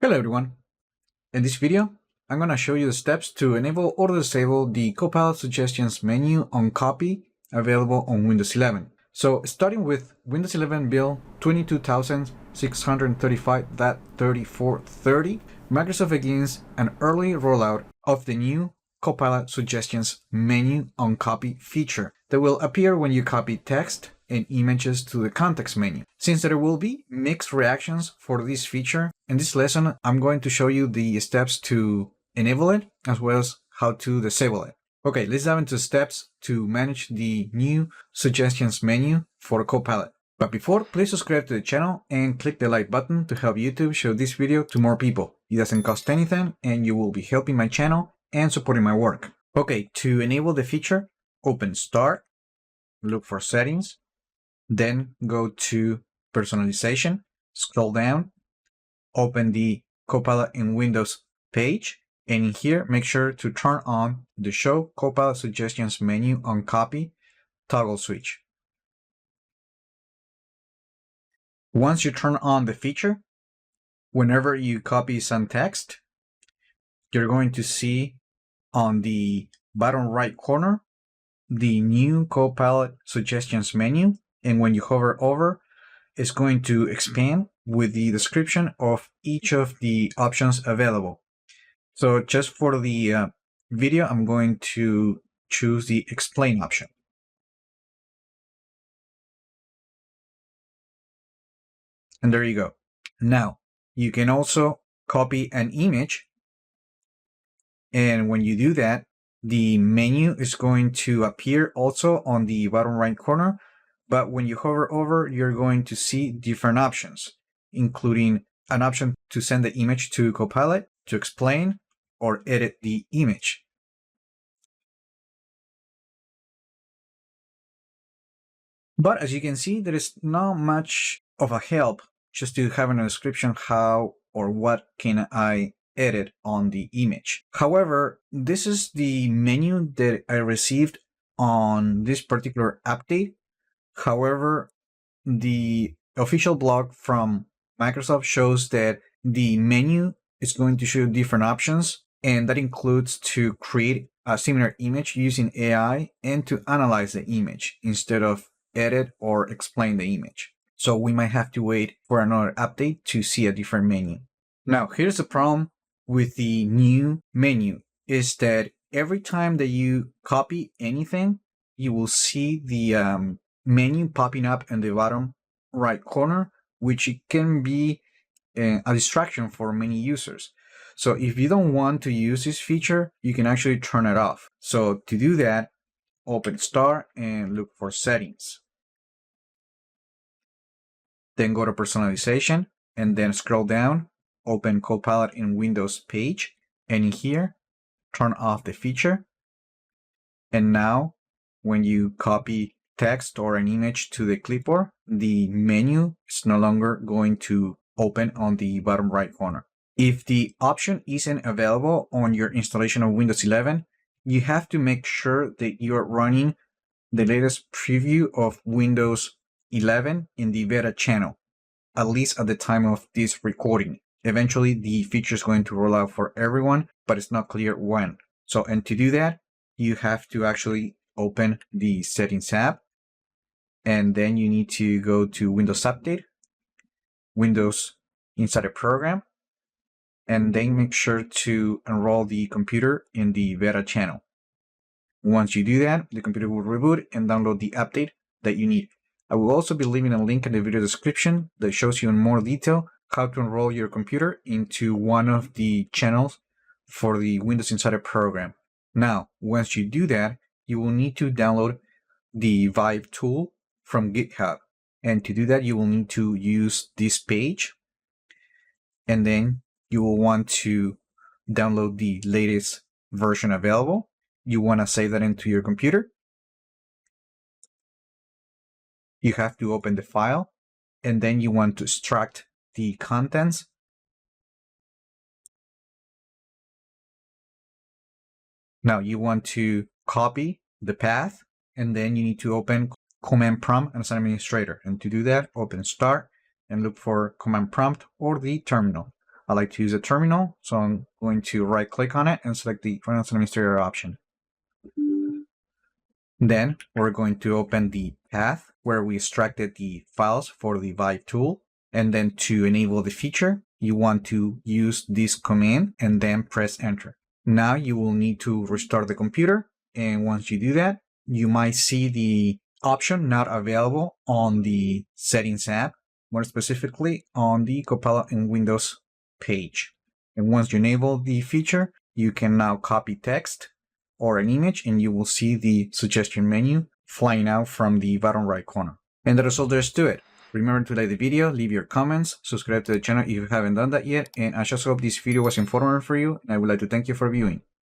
Hello everyone. In this video, I'm going to show you the steps to enable or disable the Copilot Suggestions menu on Copy available on Windows 11. So starting with Windows 11 build 22,635.3430, Microsoft begins an early rollout of the new Copilot Suggestions menu on Copy feature that will appear when you copy text and images to the context menu. Since there will be mixed reactions for this feature, in this lesson, I'm going to show you the steps to enable it as well as how to disable it. Okay, let's dive into steps to manage the new suggestions menu for Copilot. But before, please subscribe to the channel and click the like button to help YouTube show this video to more people. It doesn't cost anything and you will be helping my channel and supporting my work. Okay, to enable the feature, open Start, look for Settings, then go to Personalization, scroll down, open the Copilot in Windows page, and in here, make sure to turn on the Show Copilot Suggestions menu on Copy toggle switch. Once you turn on the feature, whenever you copy some text, you're going to see on the bottom right corner the new Copilot Suggestions menu, and when you hover over, it's going to expand with the description of each of the options available. So just for the video, I'm going to choose the Explain option. And there you go. Now, you can also copy an image. And when you do that, the menu is going to appear also on the bottom right corner. But when you hover over, you're going to see different options, including an option to send the image to Copilot, to explain, or edit the image. But as you can see, there is not much of a help just to have a description how or what can I edit on the image. However, this is the menu that I received on this particular update. However, the official blog from Microsoft shows that the menu is going to show different options, and that includes to create a similar image using AI and to analyze the image instead of edit or explain the image. So we might have to wait for another update to see a different menu. Now, here's the problem with the new menu is that every time that you copy anything, you will see the menu popping up in the bottom right corner, which it can be a distraction for many users. So if you don't want to use this feature, you can actually turn it off. So to do that, open Start and look for Settings. Then go to Personalization and then scroll down, open Copilot in Windows page, and in here, turn off the feature. And now, when you copy text or an image to the clipboard, the menu is no longer going to open on the bottom right corner. If the option isn't available on your installation of Windows 11, you have to make sure that you're running the latest preview of Windows 11 in the beta channel, at least at the time of this recording. Eventually, the feature is going to roll out for everyone, but it's not clear when. So, and to do that, you have to actually open the Settings app, and then you need to go to Windows Update, Windows inside a program, and then make sure to enroll the computer in the beta channel. Once you do that, the computer will reboot and download the update that you need. I will also be leaving a link in the video description that shows you in more detail how to enroll your computer into one of the channels for the Windows Insider program. Now, once you do that, you will need to download the ViveTool from GitHub. And to do that, you will need to use this page. And then you will want to download the latest version available. You want to save that into your computer. You have to open the file, and then you want to extract the contents. Now you want to copy the path, and then you need to open Command Prompt as an administrator. And to do that, open Start and look for Command Prompt or the terminal. I like to use a terminal, so I'm going to right click on it and select the Finance Administrator option. Then we're going to open the path where we extracted the files for the ViveTool. And then to enable the feature, you want to use this command and then press enter. Now you will need to restart the computer. And once you do that, you might see the option not available on the Settings app, more specifically on the Copilot in Windows page. And once you enable the feature, you can now copy text or an image, and you will see the suggestion menu flying out from the bottom right corner. And that is all there is to it. Remember to like the video, leave your comments, subscribe to the channel if you haven't done that yet, and I just hope this video was informative for you, and I would like to thank you for viewing.